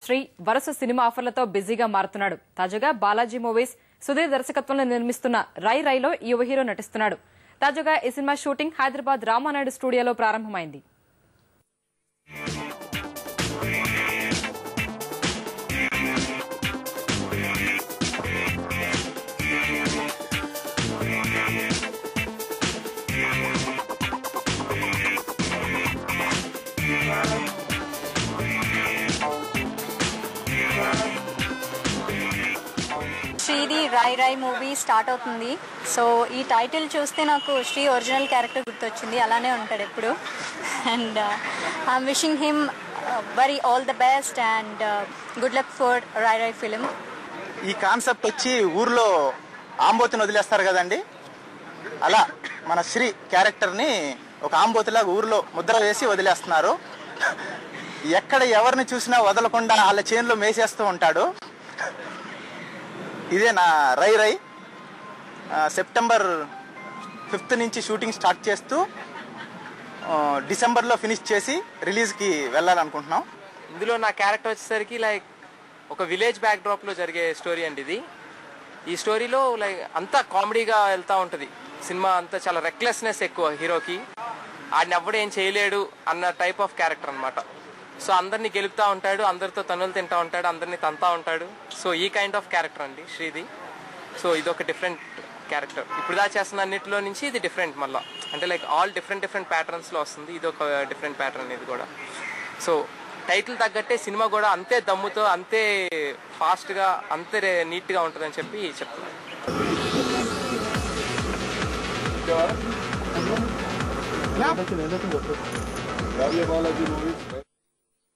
శ్రీ వరుస సినిమా ఆఫర్లతో బిజీగా మారుతున్నాడు. తాజాగా బాలాజీ మూవీస్ సుధీర్ దర్శకత్వంలో నిర్మిస్తున్న రై రైలో యువ హీరో నటిస్తున్నాడు. తాజాగా ఈ సినిమా షూటింగ్ హైదరాబాద్ రామానాయుడు స్టూడియోలో ప్రారంభమైంది. శ్రీది రై రై మూవీ స్టార్ట్ అవుతుంది. సో ఈ టైటిల్ చూస్తే నాకు శ్రీ ఒరిజినల్ క్యారెక్టర్ గుర్తొచ్చింది. అలానే ఉంటాడు ఎప్పుడు. And I'm wishing him very all the best and good luck for Rai Rai film. ఈ కాన్సెప్ట్ వచ్చి ఊర్లో ఆంబోతిని వదిలేస్తారు కదండి, అలా మన శ్రీ క్యారెక్టర్ని ఒక ఆంబోతిలాగా ఊర్లో ముద్ర వేసి వదిలేస్తున్నారు. ఎక్కడ ఎవరిని చూసినా వదలకుండా వాళ్ళ చేనులో మేసేస్తూ ఉంటాడు. ఇదే నా రై రై. సెప్టెంబర్ 5th నుంచి షూటింగ్ స్టార్ట్ చేస్తూ డిసెంబర్లో ఫినిష్ చేసి రిలీజ్కి వెళ్ళాలనుకుంటున్నాం. ఇందులో నా క్యారెక్టర్ వచ్చేసరికి లైక్ ఒక విలేజ్ బ్యాక్డ్రాప్లో జరిగే స్టోరీ అండి ఇది. ఈ స్టోరీలో లైక్ అంతా కామెడీగా వెళ్తూ ఉంటుంది. సినిమా అంతా చాలా రెక్లెస్నెస్ ఎక్కువ హీరోకి. ఆడిని ఎవ్వడు ఏం చేయలేడు అన్న టైప్ ఆఫ్ క్యారెక్టర్ అనమాట. సో అందరినీ గెలుపుతూ ఉంటాడు, అందరితో తన్నులు తింటూ ఉంటాడు, అందరినీ తంతా ఉంటాడు. సో ఈ కైండ్ ఆఫ్ క్యారెక్టర్ అండి శ్రీది. సో ఇది ఒక డిఫరెంట్ క్యారెక్టర్. ఇప్పుడు దా చేస్తున్న అన్నింటిలో నుంచి ఇది డిఫరెంట్ మళ్ళీ. అంటే లైక్ ఆల్ డిఫరెంట్ ప్యాటర్న్స్లో వస్తుంది. ఇది ఒక డిఫరెంట్ ప్యాటర్న్ ఇది కూడా. సో టైటిల్ తగ్గట్టే సినిమా కూడా అంతే దమ్ముతో, అంతే ఫాస్ట్గా, అంతే నీట్గా ఉంటుందని చెప్పి చెప్తున్నాను. Baláji Movies.